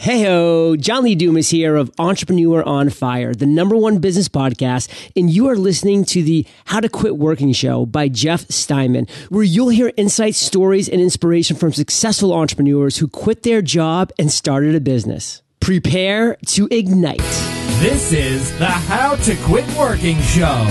Heyo, John Lee Dumas here of Entrepreneur on Fire, the #1 business podcast, and you are listening to the How to Quit Working show by Jeff Steinman, where you'll hear insights, stories, and inspiration from successful entrepreneurs who quit their job and started a business. Prepare to ignite. This is the How to Quit Working show.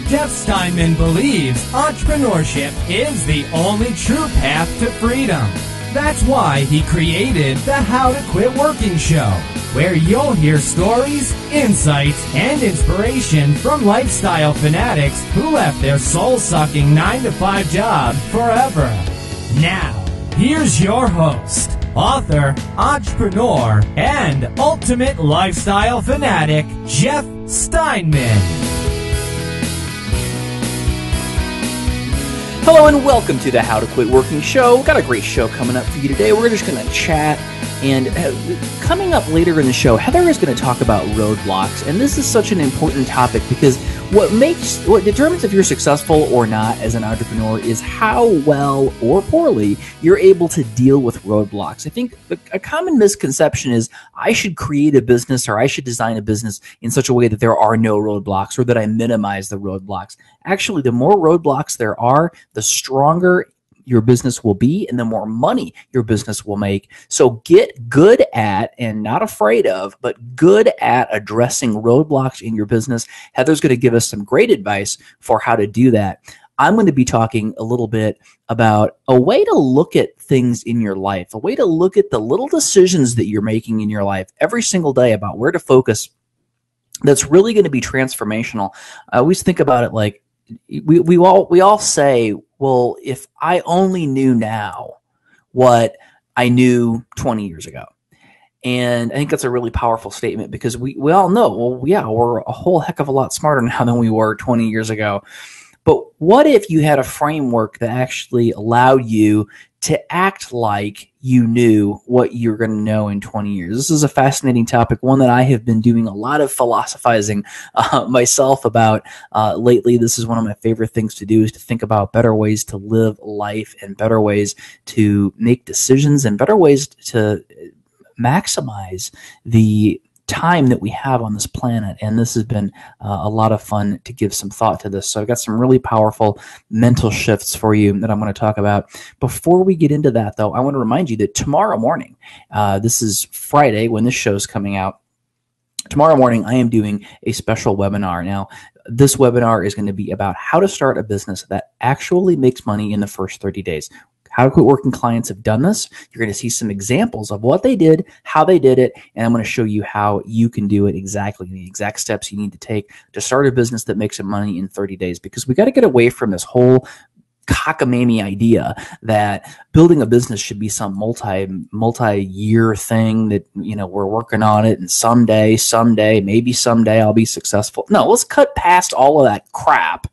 Jeff Steinman believes entrepreneurship is the only true path to freedom. That's why he created the How to Quit Working show, where you'll hear stories, insights, and inspiration from lifestyle fanatics who left their soul-sucking 9-to-5 job forever. Now, here's your host, author, entrepreneur, and ultimate lifestyle fanatic, Jeff Steinman. Hello and welcome to the How to Quit Working show. Got a great show coming up for you today. We're just going to chat, and coming up later in the show, Heather is going to talk about roadblocks, and this is such an important topic because what determines if you're successful or not as an entrepreneur is how well or poorly you're able to deal with roadblocks. I think a common misconception is I should create a business or I should design a business in such a way that there are no roadblocks or that I minimize the roadblocks. Actually, the more roadblocks there are, the stronger your business will be and the more money your business will make. So get good at, and not afraid of, but good at addressing roadblocks in your business. Heather's going to give us some great advice for how to do that. I'm going to be talking a little bit about a way to look at things in your life, a way to look at the little decisions that you're making in your life every single day about where to focus. That's really going to be transformational. I always think about it like we all say, well, if I only knew now what I knew 20 years ago. And I think that's a really powerful statement because we all know, well, yeah, we're a whole heck of a lot smarter now than we were 20 years ago. But what if you had a framework that actually allowed you to act like you knew what you're going to know in 20 years? This is a fascinating topic, one that I have been doing a lot of philosophizing myself about lately. This is one of my favorite things to do, is to think about better ways to live life and better ways to make decisions and better ways to maximize the time that we have on this planet. And this has been a lot of fun to give some thought to this. So I've got some really powerful mental shifts for you that I'm going to talk about. Before we get into that, though, I want to remind you that tomorrow morning, this is Friday when this show's coming out, tomorrow morning I am doing a special webinar. Now, this webinar is going to be about how to start a business that actually makes money in the first 30 days. How to Quit Working clients have done this. You're going to see some examples of what they did, how they did it, and I'm going to show you how you can do it exactly, the exact steps you need to take to start a business that makes some money in 30 days. Because we got to get away from this whole cockamamie idea that building a business should be some multi-year thing that, you know, we're working on it and someday, maybe someday I'll be successful. No, let's cut past all of that crap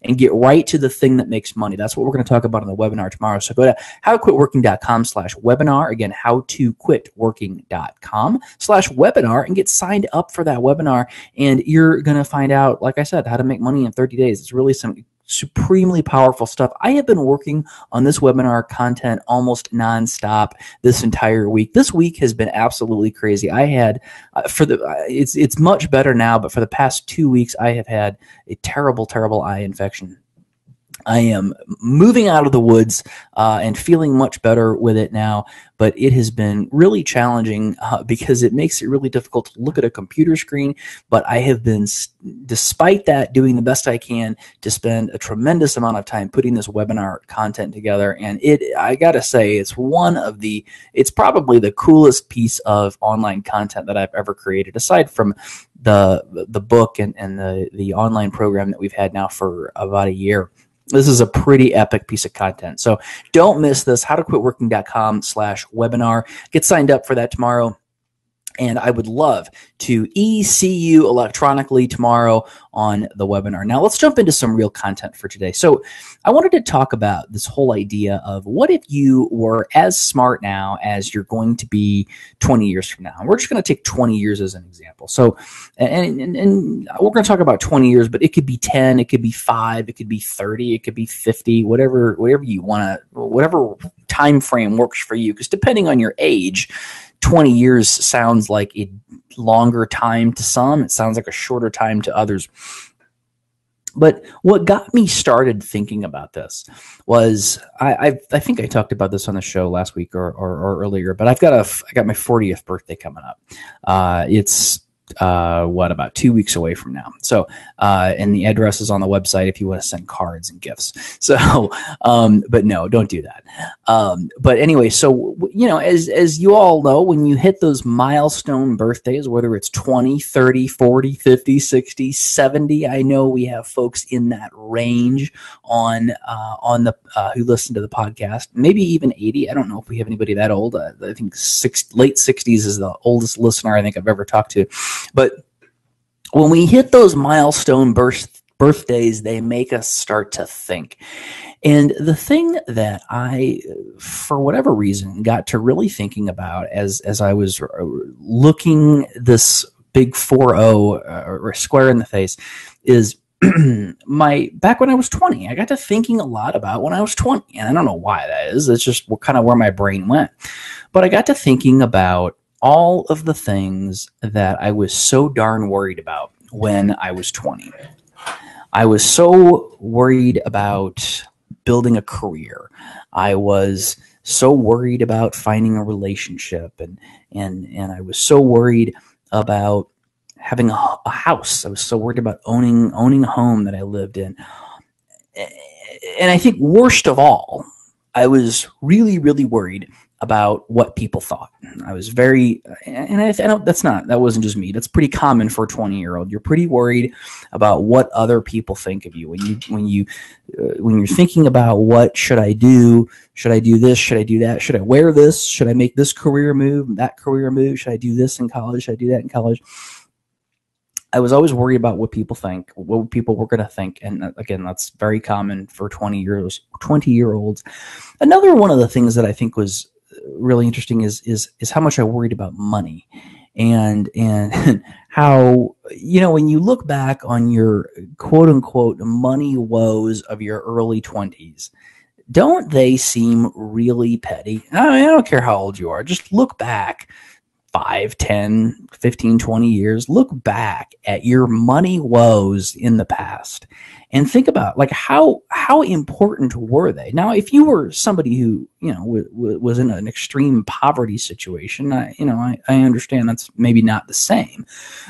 and get right to the thing that makes money. That's what we're going to talk about in the webinar tomorrow. So go to howtoquitworking.com/webinar. Again, howtoquitworking.com/webinar and get signed up for that webinar. And you're going to find out, like I said, how to make money in 30 days. It's really some supremely powerful stuff. I have been working on this webinar content almost nonstop this entire week. This week has been absolutely crazy. I had it's much better now, but for the past 2 weeks, I have had a terrible eye infection. I am moving out of the woods and feeling much better with it now, but it has been really challenging because it makes it really difficult to look at a computer screen. But I have been, despite that, doing the best I can to spend a tremendous amount of time putting this webinar content together. And I gotta say, it's probably the coolest piece of online content that I've ever created, aside from the book and the online program that we've had now for about a year. This is a pretty epic piece of content. So don't miss this, howtoquitworking.com/webinar. Get signed up for that tomorrow. And I would love to see you electronically tomorrow on the webinar. Now, let's jump into some real content for today. So I wanted to talk about this whole idea of what if you were as smart now as you're going to be 20 years from now. And we're just going to take 20 years as an example. So, and we're going to talk about 20 years, but it could be 10, it could be 5, it could be 30, it could be 50, whatever you want to, whatever time frame works for you. Because depending on your age, 20 years sounds like a longer time to some. It sounds like a shorter time to others. But what got me started thinking about this was I think I talked about this on the show last week or earlier. But I got my 40th birthday coming up. It's about 2 weeks away from now. So, and the address is on the website if you want to send cards and gifts. So, but no, don't do that. But anyway, so, as you all know, when you hit those milestone birthdays, whether it's 20, 30, 40, 50, 60, 70, I know we have folks in that range on the, who listen to the podcast, maybe even 80. I don't know if we have anybody that old. I think late 60s is the oldest listener I think I've ever talked to. But when we hit those milestone birthdays, they make us start to think. And the thing that I, for whatever reason, got to really thinking about as I was looking this big 4-0 or square in the face is back when I was 20. I got to thinking a lot about when I was 20. And I don't know why that is. It's just kind of where my brain went. But I got to thinking about all of the things that I was so darn worried about when I was 20. I was so worried about building a career. I was so worried about finding a relationship, and I was so worried about having a house. I was so worried about owning a home that I lived in. And I think worst of all, I was really, really worried about what people thought. I was very, and I don't, that wasn't just me. That's pretty common for a 20-year-old. You're pretty worried about what other people think of you. When you're thinking about what should I do? Should I do this? Should I do that? Should I wear this? Should I make this career move, that career move? Should I do this in college? Should I do that in college? I was always worried about what people think, what people were going to think. And again, that's very common for 20-year-olds. Another one of the things that I think was really interesting is how much I worried about money and how, when you look back on your quote unquote money woes of your early 20s, don't they seem really petty? I don't care how old you are. Just look back 5, 10, 15, 20 years, look back at your money woes in the past and think about how important were they? Now, if you were somebody who, was in an extreme poverty situation, I understand that's maybe not the same,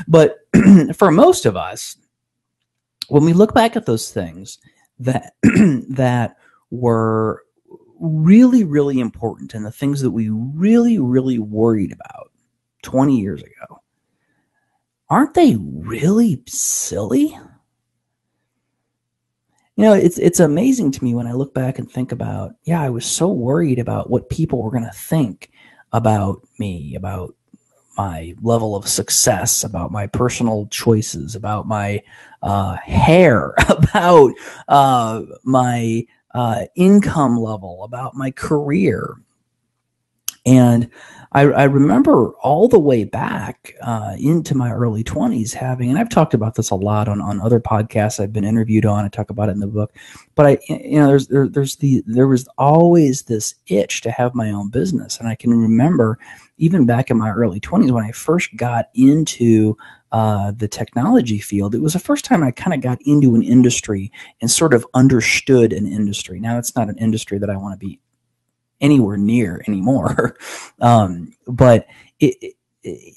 but for most of us, when we look back at those things that, that were really, really important and the things that we really, really worried about 20 years ago, aren't they really silly? It's amazing to me when I look back and think about, I was so worried about what people were going to think about me, about my level of success, about my personal choices, about my hair, about my income level, about my career. And I remember all the way back into my early 20s having, and I've talked about this a lot on other podcasts I've been interviewed on. I talk about it in the book, but there was always this itch to have my own business. And I can remember even back in my early 20s when I first got into the technology field, it was the first time I kind of got into an industry and sort of understood an industry. Now, it's not an industry that I want to be anywhere near anymore. But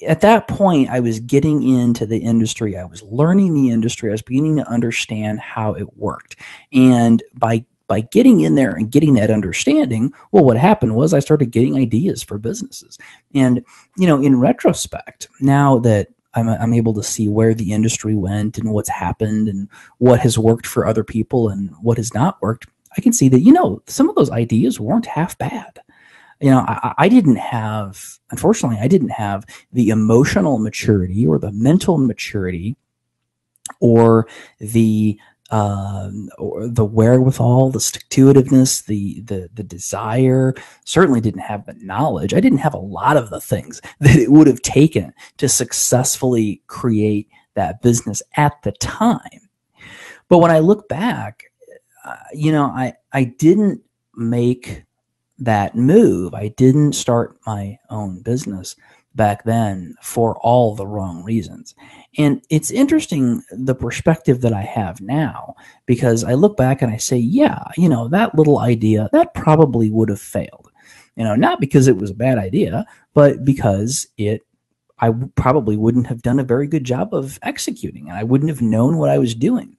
at that point, I was getting into the industry. I was learning the industry. I was beginning to understand how it worked. And by getting in there and getting that understanding, well, what happened was I started getting ideas for businesses. And, in retrospect, now that I'm able to see where the industry went and what's happened and what has worked for other people and what has not worked, I can see that, some of those ideas weren't half bad. Unfortunately, I didn't have the emotional maturity or the mental maturity or the wherewithal, the stick-to-itiveness, the desire, certainly didn't have the knowledge. I didn't have a lot of the things that it would have taken to successfully create that business at the time. But when I look back, I didn't make that move. I didn't start my own business back then for all the wrong reasons. And it's interesting the perspective that I have now, because I look back and I say, yeah, that little idea, that probably would have failed. Not because it was a bad idea, but because I probably wouldn't have done a very good job of executing, and I wouldn't have known what I was doing.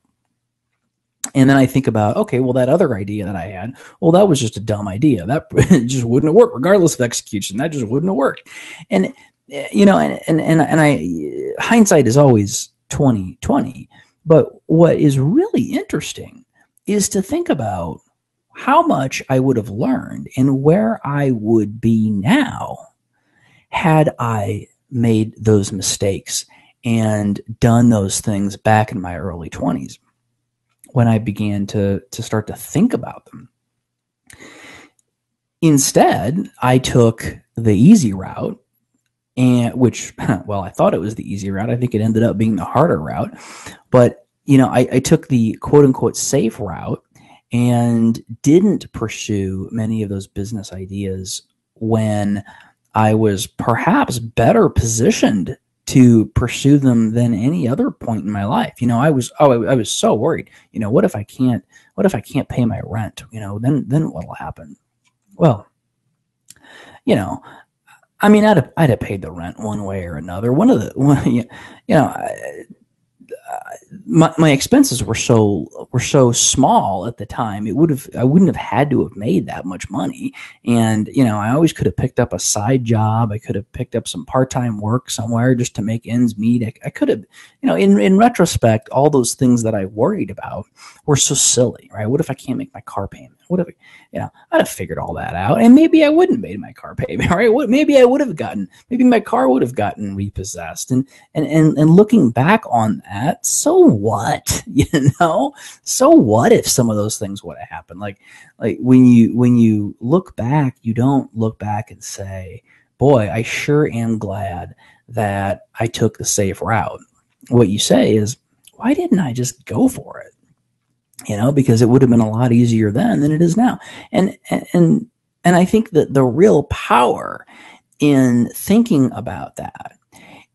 And then I think about, okay, well, that other idea that I had, well, that was just a dumb idea. That just wouldn't have worked, regardless of execution. That just wouldn't have worked. And hindsight is always 20/20. But what is really interesting is to think about how much I would have learned and where I would be now had I made those mistakes and done those things back in my early 20s. When I began to start to think about them. Instead, I took the easy route, and which, well, I thought it was the easy route. I think it ended up being the harder route. But, I took the quote unquote safe route and didn't pursue many of those business ideas when I was perhaps better positioned to pursue them than any other point in my life. I was so worried. What if I can't pay my rent? Then what'll happen? Well, I'd have paid the rent one way or another. My expenses were so small at the time. I wouldn't have had to have made that much money. And, I always could have picked up a side job. I could have picked up some part-time work somewhere just to make ends meet. I could have, in retrospect, all those things that I worried about were so silly, right? What if I can't make my car payment? What if, I'd have figured all that out, and maybe I wouldn't have made my car payment, right? Maybe my car would have gotten repossessed, and looking back on that, so what? So what if some of those things would have happened? Like when you look back, you don't look back and say, boy, I sure am glad that I took the safe route. What you say is, why didn't I just go for it? Because it would have been a lot easier then than it is now. And I think that the real power in thinking about that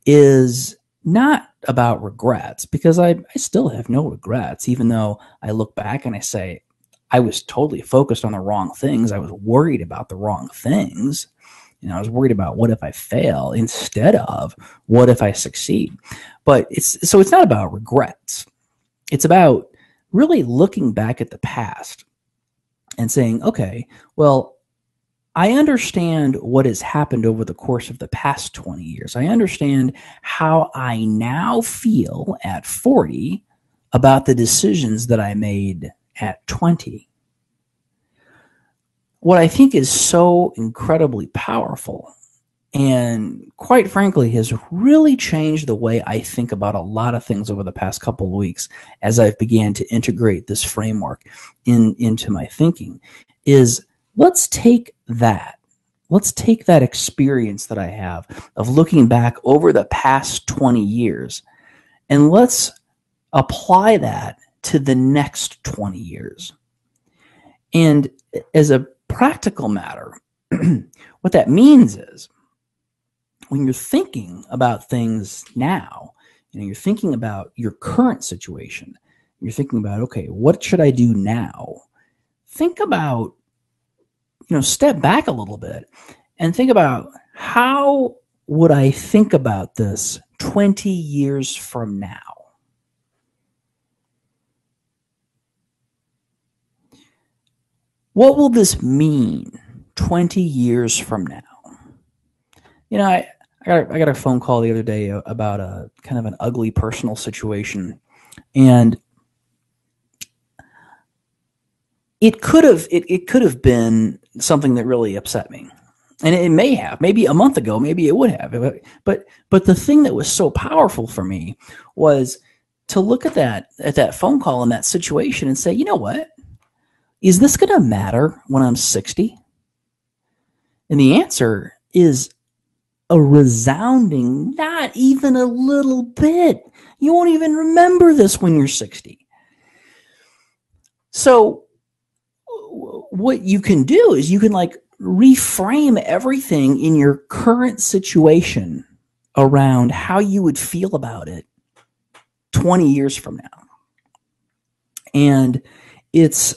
is not about regrets, because I still have no regrets, even though I look back and I say, I was totally focused on the wrong things. I was worried about the wrong things. I was worried about what if I fail instead of what if I succeed. But it's not about regrets. It's about really looking back at the past and saying, okay, well, I understand what has happened over the course of the past 20 years. I understand how I now feel at 40 about the decisions that I made at 20. What I think is so incredibly powerful, and quite frankly has really changed the way I think about a lot of things over the past couple of weeks as I've began to integrate this framework into my thinking, is let's take that experience that I have of looking back over the past 20 years, and let's apply that to the next 20 years. And as a practical matter, what that means is, when you're thinking about things now, you're thinking about your current situation, you're thinking about, okay, what should I do now? Think about, step back a little bit and think about, how would I think about this 20 years from now? What will this mean 20 years from now? I got a phone call the other day about a kind of an ugly personal situation, and it could have been something that really upset me, and it may have. Maybe a month ago, maybe it would have. But the thing that was so powerful for me was to look at that phone call and that situation and say, you know what? Is this going to matter when I'm 60? And the answer is a resounding, not even a little bit. You won't even remember this when you're 60. So what you can do is you can reframe everything in your current situation around how you would feel about it 20 years from now. And it's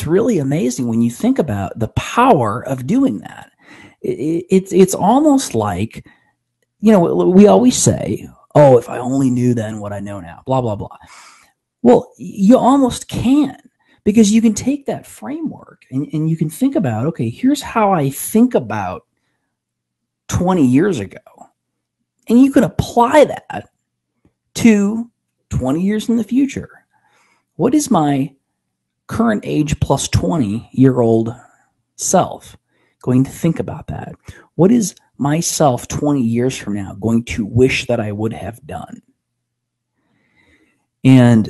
really amazing when you think about the power of doing that. It's almost like, we always say, oh, if I only knew then what I know now, blah, blah, blah. Well, you almost can, because you can take that framework and you can think about, okay, here's how I think about 20 years ago. And you can apply that to 20 years in the future. What is my current age plus 20-year-old self going to think about that? What is myself 20 years from now going to wish that I would have done? And,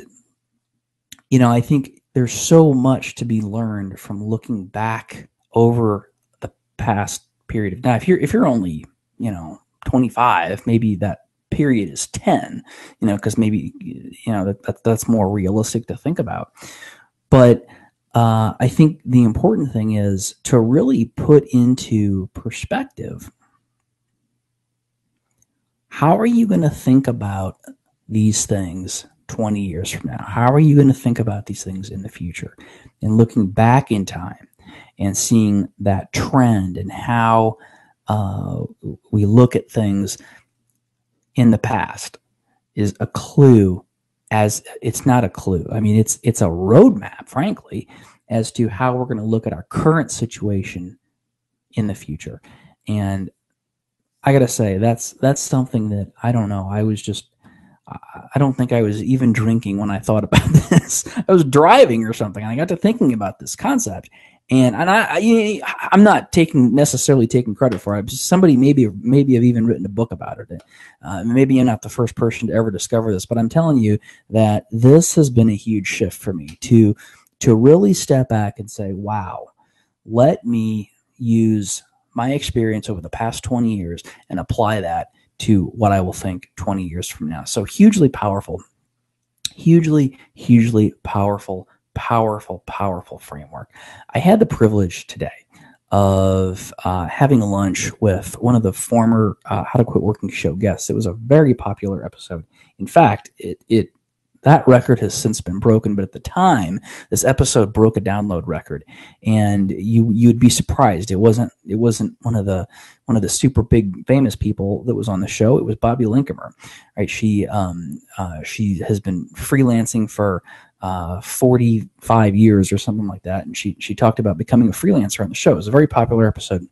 I think there's so much to be learned from looking back over the past period of time. If you're only, 25, maybe that period is 10, because maybe, that's more realistic to think about. But I think the important thing is to really put into perspective, how are you going to think about these things 20 years from now? How are you going to think about these things in the future? And looking back in time and seeing that trend and how we look at things in the past is a clue. As it's not a clue. I mean, it's a roadmap, frankly, as to how we're going to look at our current situation in the future. And I got to say, that's something that I don't know. I don't think I was even drinking when I thought about this. I was driving or something, and I got to thinking about this concept. And I'm not necessarily taking credit for it. Somebody maybe have even written a book about it. Maybe I'm not the first person to ever discover this, but I'm telling you that this has been a huge shift for me to really step back and say, wow, let me use my experience over the past 20 years and apply that to what I will think 20 years from now. So hugely powerful, hugely powerful framework. I had the privilege today of having lunch with one of the former How to Quit Working show guests. It was a very popular episode. In fact, that record has since been broken, but at the time, this episode broke a download record, and you'd be surprised. It wasn't one of the super big famous people that was on the show. It was Bobby Linkamer, right? She has been freelancing for 45 years or something like that, and she talked about becoming a freelancer on the show. It was a very popular episode.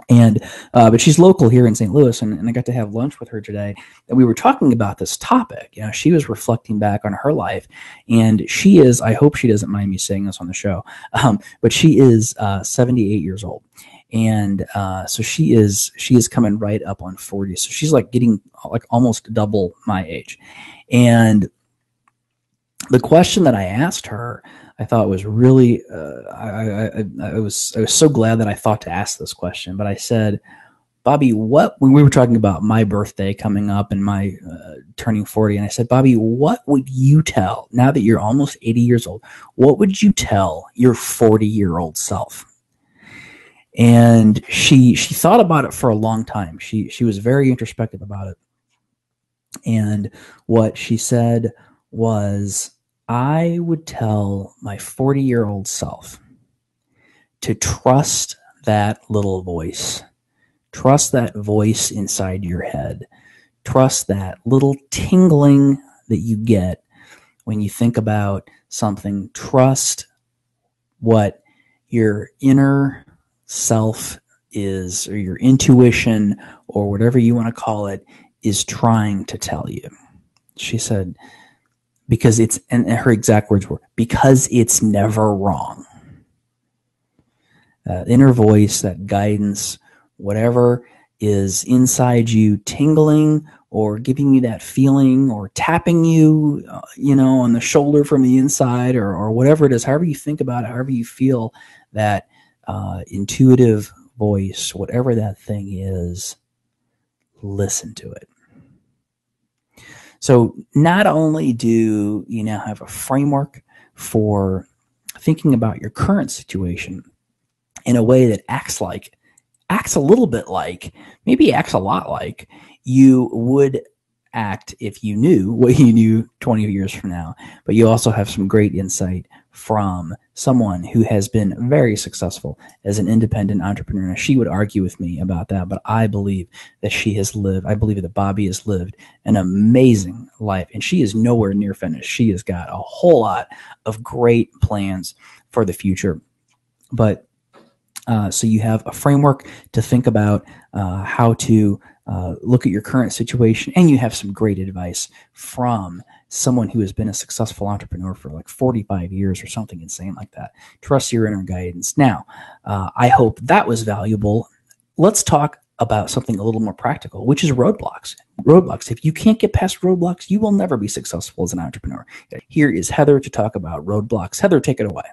And but she's local here in St. Louis, and I got to have lunch with her today, and we were talking about this topic. She was reflecting back on her life, and she is, I hope she doesn't mind me saying this on the show, but she is 78 years old. And so she is coming right up on 40. So she's getting almost double my age. And the question that I asked her, I thought was really, I was so glad that I thought to ask this question. But I said, Bobby, when we were talking about my birthday coming up and my turning 40, and I said, Bobby, what would you tell, now that you're almost 80 years old, what would you tell your 40-year-old self? And she thought about it for a long time. She was very introspective about it. And what she said was, I would tell my 40-year-old self to trust that little voice. Trust that voice inside your head. Trust that little tingling that you get when you think about something. Trust what your inner self is, or your intuition, or whatever you want to call it, is trying to tell you. She said, because it's, and her exact words were, because it's never wrong. Inner voice, that guidance, whatever is inside you tingling or giving you that feeling or tapping you, on the shoulder from the inside, or whatever it is, however you think about it, however you feel, that intuitive voice, whatever that thing is, listen to it. So not only do you now have a framework for thinking about your current situation in a way that acts a little bit like, maybe acts a lot like you would act if you knew what you knew 20 years from now. But you also have some great insight from someone who has been very successful as an independent entrepreneur. Now, she would argue with me about that, but I believe that I believe that Bobby has lived an amazing life, and she is nowhere near finished. She has got a whole lot of great plans for the future. But so you have a framework to think about how to look at your current situation, and you have some great advice from someone who has been a successful entrepreneur for like 45 years or something insane like that. Trust your inner guidance. Now, I hope that was valuable. Let's talk about something a little more practical, which is roadblocks. Roadblocks. If you can't get past roadblocks, you will never be successful as an entrepreneur. Here is Heather to talk about roadblocks. Heather, take it away.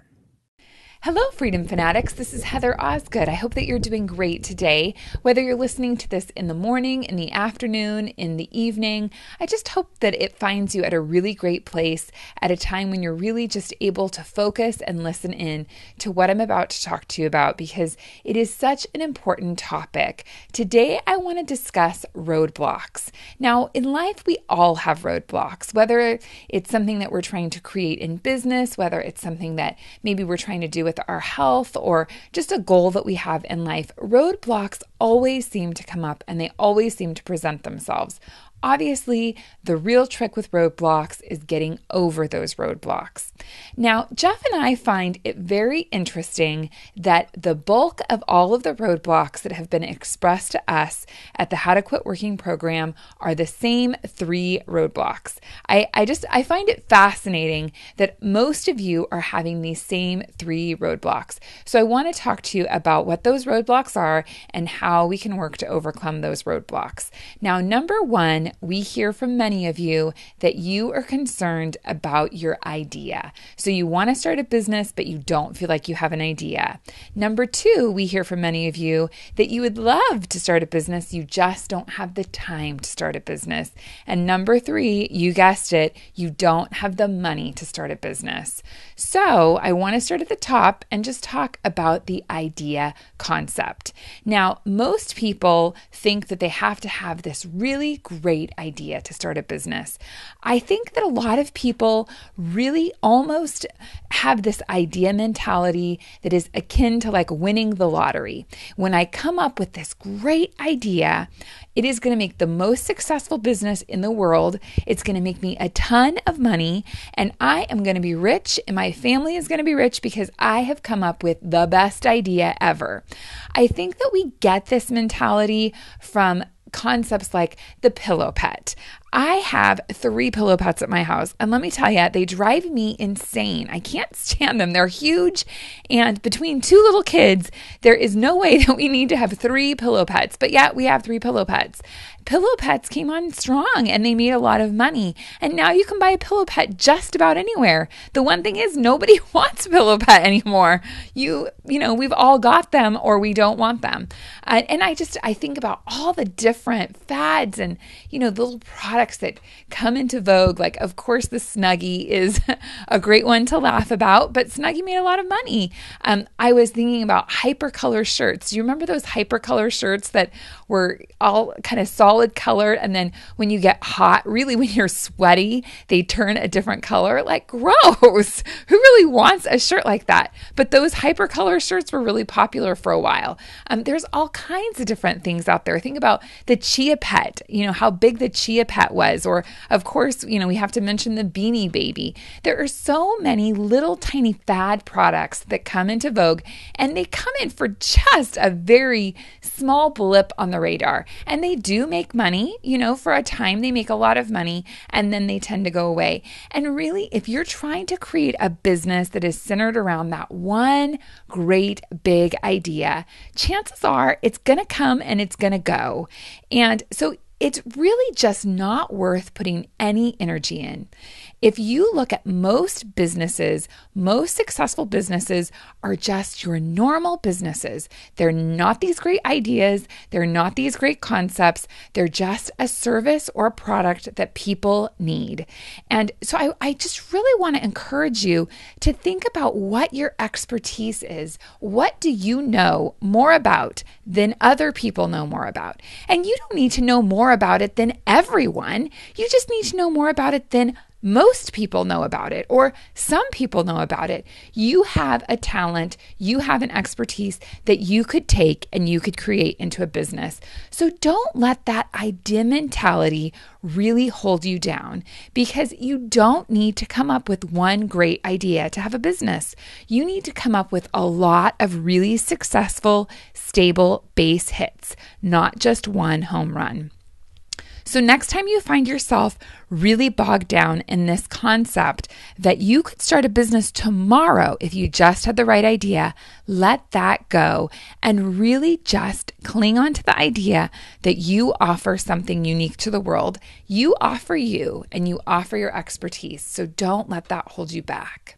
Hello, Freedom Fanatics. This is Heather Osgood. I hope that you're doing great today. Whether you're listening to this in the morning, in the afternoon, in the evening, I just hope that it finds you at a really great place at a time when you're really just able to focus and listen in to what I'm about to talk to you about, because it is such an important topic. Today, I want to discuss roadblocks. Now, in life, we all have roadblocks, whether it's something that we're trying to create in business, whether it's something that maybe we're trying to do with our health, or just a goal that we have in life. Roadblocks always seem to come up, and they always seem to present themselves. Obviously, the real trick with roadblocks is getting over those roadblocks. Now, Jeff and I find it very interesting that the bulk of all of the roadblocks that have been expressed to us at the How to Quit Working program are the same 3 roadblocks. I find it fascinating that most of you are having these same 3 roadblocks. So I want to talk to you about what those roadblocks are and how we can work to overcome those roadblocks. Now, number 1, we hear from many of you that you are concerned about your idea. So you want to start a business, but you don't feel like you have an idea. Number 2, we hear from many of you that you would love to start a business, you just don't have the time to start a business. And number 3, you guessed it, you don't have the money to start a business. So I want to start at the top and just talk about the idea concept. Now, most people think that they have to have this really great idea to start a business. I think that a lot of people really almost have this idea mentality that is akin to like winning the lottery. When I come up with this great idea, it is going to make the most successful business in the world. It's going to make me a ton of money, and I am going to be rich, and my family is going to be rich because I have come up with the best idea ever. I think that we get this mentality from concepts like the pillow pet. I have 3 pillow pets at my house, and let me tell you, they drive me insane. I can't stand them. They're huge, and between 2 little kids, there is no way that we need to have 3 pillow pets, but yet we have 3 pillow pets. Pillow pets came on strong, and they made a lot of money, and now you can buy a pillow pet just about anywhere. The one thing is, nobody wants a pillow pet anymore. You know, we've all got them, or we don't want them. And I think about all the different fads and, the little products that come into vogue. Like, of course, the Snuggie is a great one to laugh about, but Snuggie made a lot of money. I was thinking about hypercolor shirts. Do you remember those hypercolor shirts that were all kind of solid colored, and then when you get hot, really when you're sweaty, they turn a different color? Like, gross. Who really wants a shirt like that? But those hypercolor shirts were really popular for a while. There's all kinds of different things out there. Think about the Chia Pet, how big the Chia Pet was. Or, of course, we have to mention the Beanie Baby. There are so many little tiny fad products that come into vogue, and they come in for just a very small blip on the radar. And they do make money, for a time they make a lot of money, and then they tend to go away. And really, if you're trying to create a business that is centered around that one great big idea, chances are it's going to come and it's going to go. And so it's really just not worth putting any energy in. If you look at most businesses, most successful businesses are just your normal businesses. They're not these great ideas. They're not these great concepts. They're just a service or a product that people need. And so I just really want to encourage you to think about what your expertise is. What do you know more about than other people know more about? And you don't need to know more about it than everyone. You just need to know more about it than most people know about it, or some people know about it. You have a talent, you have an expertise that you could take and you could create into a business. So don't let that idea mentality really hold you down, because you don't need to come up with one great idea to have a business. You need to come up with a lot of really successful, stable base hits, not just one home run. So next time you find yourself really bogged down in this concept that you could start a business tomorrow if you just had the right idea, let that go and really just cling on to the idea that you offer something unique to the world. You offer you and you offer your expertise. So don't let that hold you back.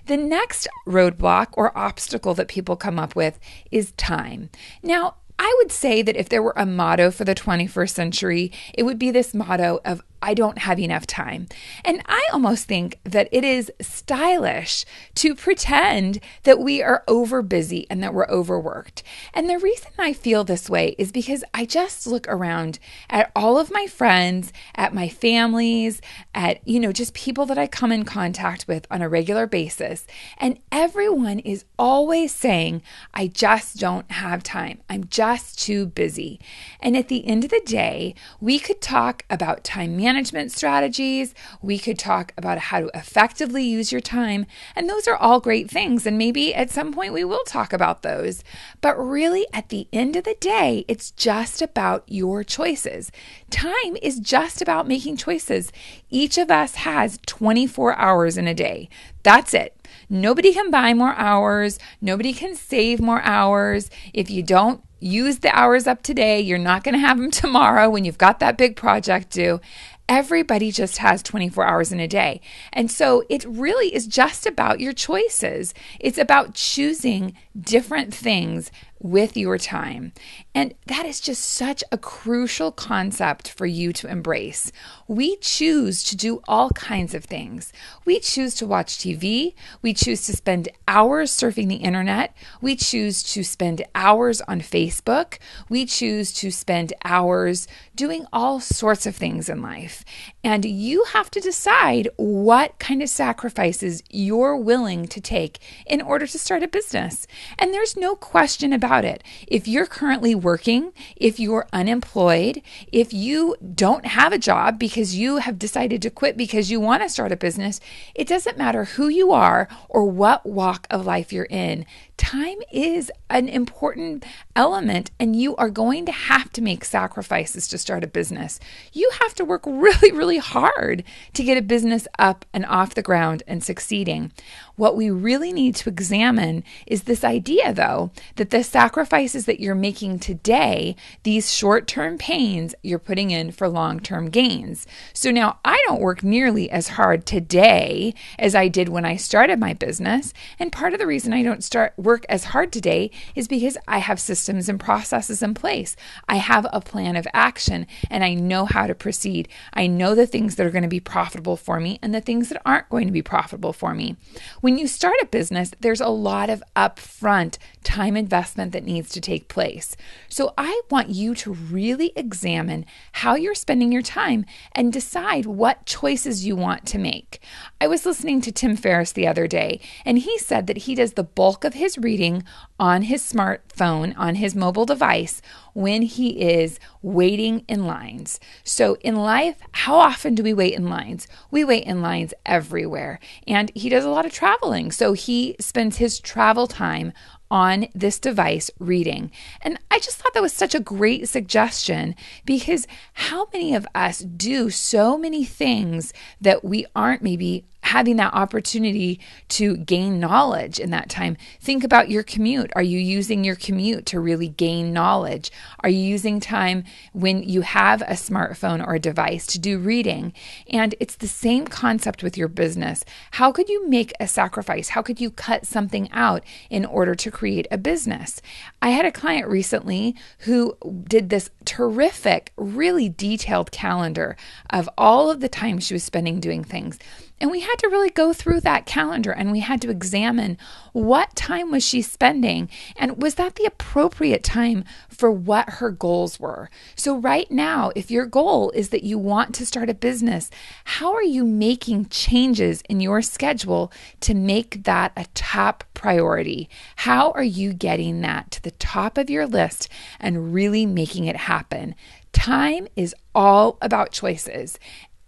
The next roadblock or obstacle that people come up with is time. Now, I would say that if there were a motto for the 21st century, it would be this motto of, I don't have enough time. And I almost think that it is stylish to pretend that we are over busy and that we're overworked. And the reason I feel this way is because I just look around at all of my friends, at my families, at, just people that I come in contact with on a regular basis. And everyone is always saying, I just don't have time. I'm just too busy. And at the end of the day, we could talk about time management strategies. We could talk about how to effectively use your time. And those are all great things. And maybe at some point we will talk about those. But really, at the end of the day, it's just about your choices. Time is just about making choices. Each of us has 24 hours in a day. That's it. Nobody can buy more hours. Nobody can save more hours. If you don't use the hours up today, you're not going to have them tomorrow when you've got that big project due. Everybody just has 24 hours in a day. And so it really is just about your choices. It's about choosing different things with your time. And that is just such a crucial concept for you to embrace. We choose to do all kinds of things. We choose to watch TV. We choose to spend hours surfing the internet. We choose to spend hours on Facebook. We choose to spend hours doing all sorts of things in life. And you have to decide what kind of sacrifices you're willing to take in order to start a business. And there's no question about it. If you're currently working, if you're unemployed, if you don't have a job because you have decided to quit because you want to start a business, it doesn't matter who you are or what walk of life you're in. Time is an important element, and you are going to have to make sacrifices to start a business. You have to work really, really hard to get a business up and off the ground and succeeding. What we really need to examine is this idea, though, that the sacrifices that you're making today, these short-term pains, you're putting in for long-term gains. So now I don't work nearly as hard today as I did when I started my business. And part of the reason I don't work as hard today is because I have systems and processes in place. I have a plan of action and I know how to proceed. I know the things that are going to be profitable for me and the things that aren't going to be profitable for me. When you start a business, there's a lot of upfront time investment that needs to take place. So I want you to really examine how you're spending your time and decide what choices you want to make. I was listening to Tim Ferriss the other day, and he said that he does the bulk of his reading on his smartphone, on his mobile device, when he is waiting in lines. So in life, how often do we wait in lines? We wait in lines everywhere. And he does a lot of traveling. So he spends his travel time on this device reading. And I just thought that was such a great suggestion, because how many of us do so many things that we aren't maybe having that opportunity to gain knowledge in that time. Think about your commute. Are you using your commute to really gain knowledge? Are you using time when you have a smartphone or a device to do reading? And it's the same concept with your business. How could you make a sacrifice? How could you cut something out in order to create a business? I had a client recently who did this terrific, really detailed calendar of all of the time she was spending doing things. And we had to really go through that calendar and we had to examine what time was she spending and was that the appropriate time for what her goals were. So right now, if your goal is that you want to start a business, how are you making changes in your schedule to make that a top priority? How are you getting that to the top of your list and really making it happen? Time is all about choices.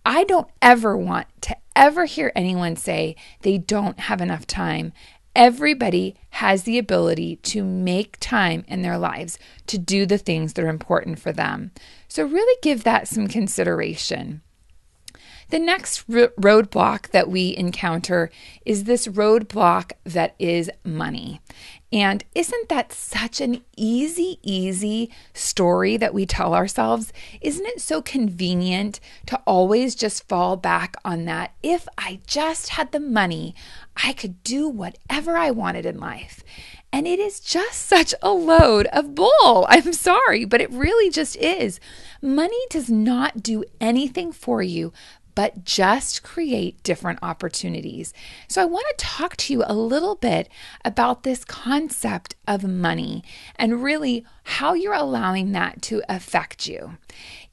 I don't ever want to ever hear anyone say they don't have enough time. Everybody has the ability to make time in their lives to do the things that are important for them. So really give that some consideration. The next roadblock that we encounter is this roadblock that is money. And isn't that such an easy story that we tell ourselves? Isn't it so convenient to always just fall back on that? If I just had the money, I could do whatever I wanted in life. And it is just such a load of bull. I'm sorry, but it really just is. Money does not do anything for you but just create different opportunities. So I want to talk to you a little bit about this concept of money and really how you're allowing that to affect you.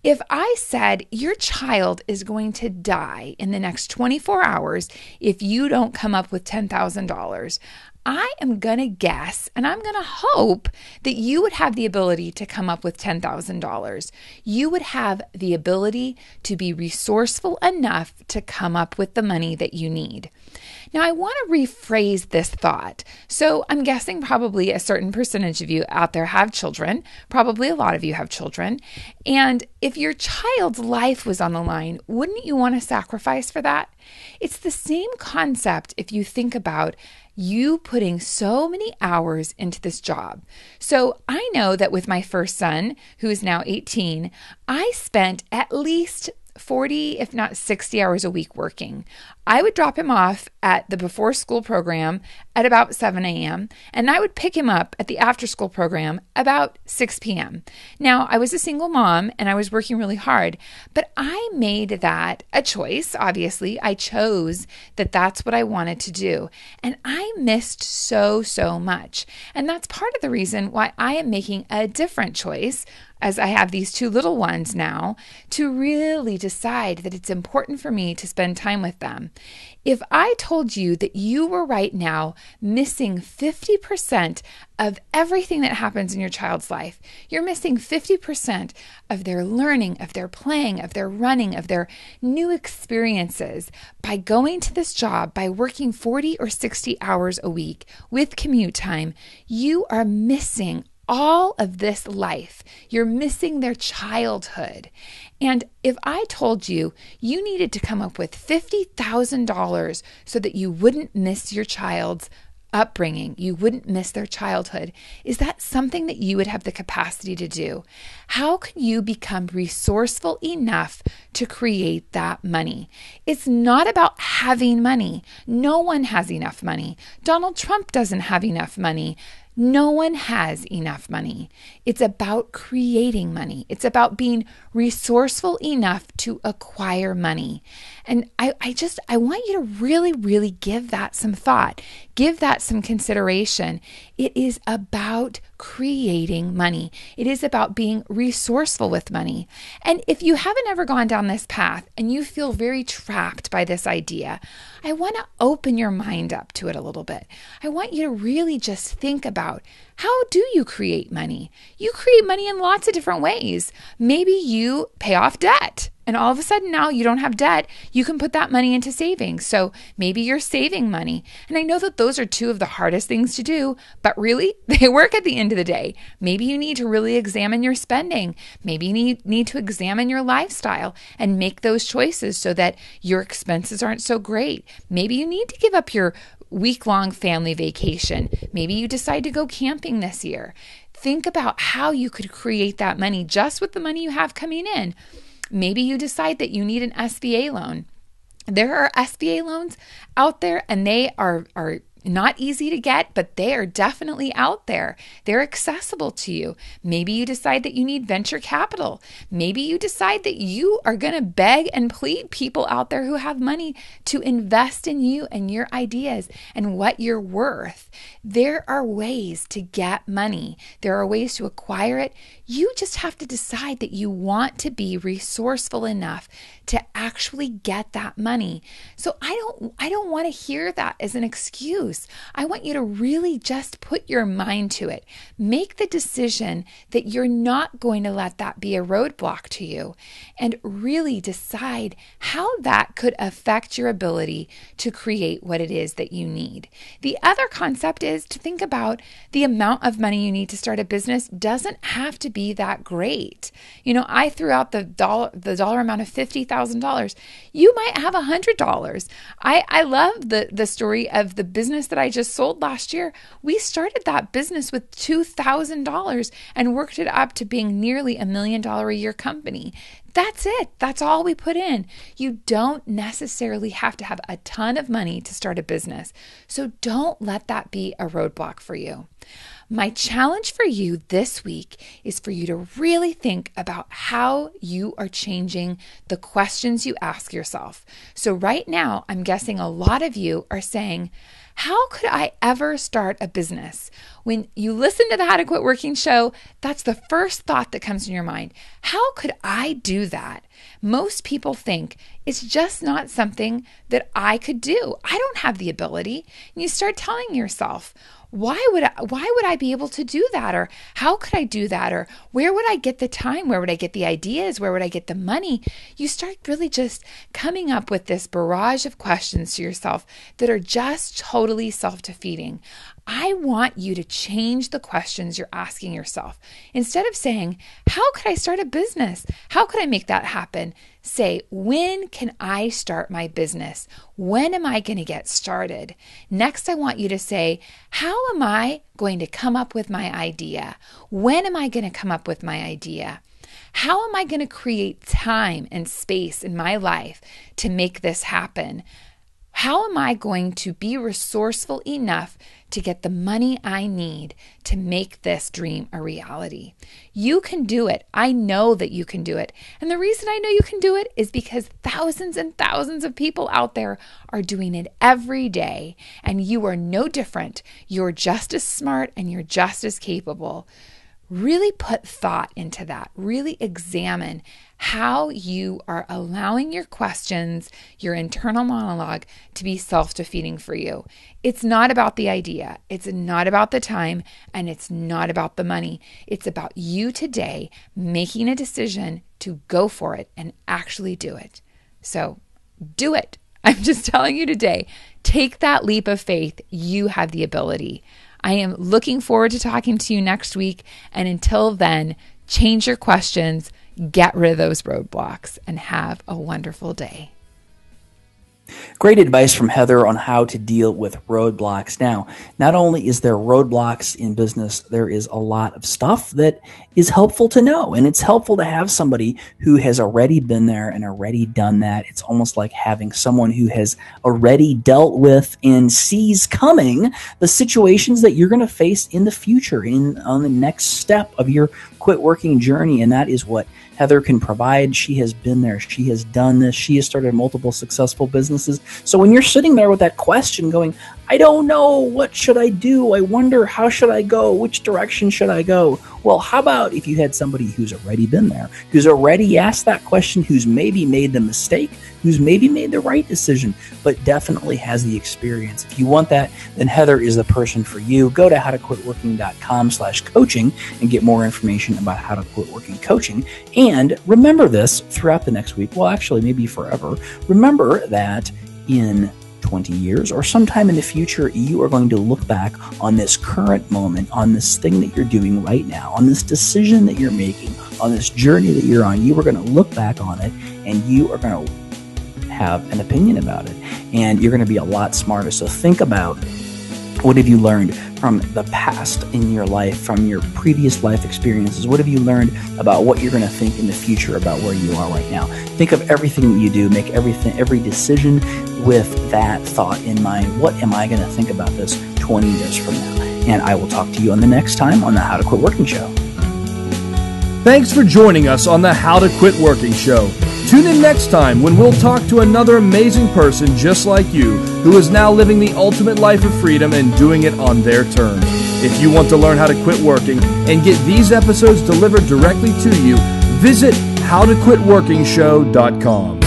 If I said your child is going to die in the next 24 hours if you don't come up with $10,000, I am going to guess and I'm going to hope that you would have the ability to come up with $10,000. You would have the ability to be resourceful enough to come up with the money that you need. Now, I want to rephrase this thought. So I'm guessing probably a certain percentage of you out there have children. Probably a lot of you have children. And if your child's life was on the line, wouldn't you want to sacrifice for that? It's the same concept if you think about you putting so many hours into this job. So I know that with my first son, who is now 18, I spent at least 40, if not 60 hours a week working. I would drop him off at the before school program at about 7 a.m. and I would pick him up at the after school program about 6 p.m. Now, I was a single mom and I was working really hard, but I made that a choice. Obviously, I chose that that's what I wanted to do. And I missed so much. And that's part of the reason why I am making a different choice as I have these two little ones now, to really decide that it's important for me to spend time with them. If I told you that you were right now missing 50% of everything that happens in your child's life, you're missing 50% of their learning, of their playing, of their running, of their new experiences by going to this job, by working 40 or 60 hours a week with commute time, you are missing all of this life. You're missing their childhood. And if I told you you needed to come up with $50,000 so that you wouldn't miss your child's upbringing, you wouldn't miss their childhood, is that something that you would have the capacity to do? How can you become resourceful enough to create that money? It's not about having money. No one has enough money. Donald Trump doesn't have enough money. No one has enough money. It's about creating money. It's about being resourceful enough to acquire money. And I want you to really give that some thought. Give that some consideration. It is about creating money. It is about being resourceful with money. And if you haven't ever gone down this path and you feel very trapped by this idea, I want to open your mind up to it a little bit. I want you to really just think about, how do you create money? You create money in lots of different ways. Maybe you pay off debt. And all of a sudden now you don't have debt. You can put that money into savings. So maybe you're saving money. And I know that those are two of the hardest things to do, but really they work at the end of the day. Maybe you need to really examine your spending. Maybe you need to examine your lifestyle and make those choices so that your expenses aren't so great. Maybe you need to give up your week-long family vacation. Maybe you decide to go camping this year. Think about how you could create that money just with the money you have coming in. Maybe you decide that you need an SBA loan. There are SBA loans out there, and they are not easy to get, but they are definitely out there. They're accessible to you. Maybe you decide that you need venture capital. Maybe you decide that you are going to beg and plead people out there who have money to invest in you and your ideas and what you're worth. There are ways to get money. There are ways to acquire it. You just have to decide that you want to be resourceful enough to actually get that money. So I don't want to hear that as an excuse. I want you to really just put your mind to it. Make the decision that you're not going to let that be a roadblock to you, and really decide how that could affect your ability to create what it is that you need. The other concept is to think about the amount of money you need to start a business doesn't have to be that great. I threw out the dollar amount of $50,000. You might have $100. I love the story of the business that I just sold last year. We started that business with $2,000 and worked it up to being nearly $1 million a year company. That's it. That's all we put in. You don't necessarily have to have a ton of money to start a business. So don't let that be a roadblock for you. My challenge for you this week is for you to really think about how you are changing the questions you ask yourself. So right now, I'm guessing a lot of you are saying, how could I ever start a business? When you listen to the How to Quit Working show, that's the first thought that comes in your mind. How could I do that? Most people think it's just not something that I could do. I don't have the ability. And you start telling yourself, why would I be able to do that? Or how could I do that? Or where would I get the time? Where would I get the ideas? Where would I get the money? You start really just coming up with this barrage of questions to yourself that are just totally self-defeating. I want you to change the questions you're asking yourself. Instead of saying, how could I start a business? How could I make that happen? Say, when can I start my business? When am I going to get started? Next, I want you to say, how am I going to come up with my idea? When am I going to come up with my idea? How am I going to create time and space in my life to make this happen? How am I going to be resourceful enough to get the money I need to make this dream a reality? You can do it. I know that you can do it. And the reason I know you can do it is because thousands and thousands of people out there are doing it every day. And you are no different. You're just as smart and you're just as capable. Really put thought into that. Really examine how you are allowing your questions, your internal monologue, to be self-defeating for you. It's not about the idea. It's not about the time, and it's not about the money. It's about you today making a decision to go for it and actually do it. So do it. I'm just telling you today, take that leap of faith. You have the ability. I am looking forward to talking to you next week. And until then, change your questions, get rid of those roadblocks, and have a wonderful day. Great advice from Heather on how to deal with roadblocks. Now, not only is there roadblocks in business, there is a lot of stuff that is helpful to know. And it's helpful to have somebody who has already been there and already done that. It's almost like having someone who has already dealt with and sees coming the situations that you're going to face in the future, on the next step of your quit working journey. And that is what Heather can provide. She has been there. She has done this. She has started multiple successful businesses. So when you're sitting there with that question going, I don't know. What should I do? I wonder, how should I go? Which direction should I go? Well, how about if you had somebody who's already been there, who's already asked that question, who's maybe made the mistake, who's maybe made the right decision, but definitely has the experience. If you want that, then Heather is the person for you. Go to howtoquitworking.com/coaching and get more information about how to quit working coaching. And remember this throughout the next week, well, actually maybe forever. Remember that in 20 years or sometime in the future, you are going to look back on this current moment, on this thing that you're doing right now, on this decision that you're making, on this journey that you're on. You are going to look back on it and you are going to have an opinion about it, and you're going to be a lot smarter. So think about, what have you learned from the past in your life, from your previous life experiences? What have you learned about what you're going to think in the future about where you are right now? Think of everything that you do. Make every decision with that thought in mind. What am I going to think about this 20 years from now? And I will talk to you on the next time on the How to Quit Working Show. Thanks for joining us on the How to Quit Working Show. Tune in next time when we'll talk to another amazing person just like you who is now living the ultimate life of freedom and doing it on their terms. If you want to learn how to quit working and get these episodes delivered directly to you, visit howtoquitworkingshow.com.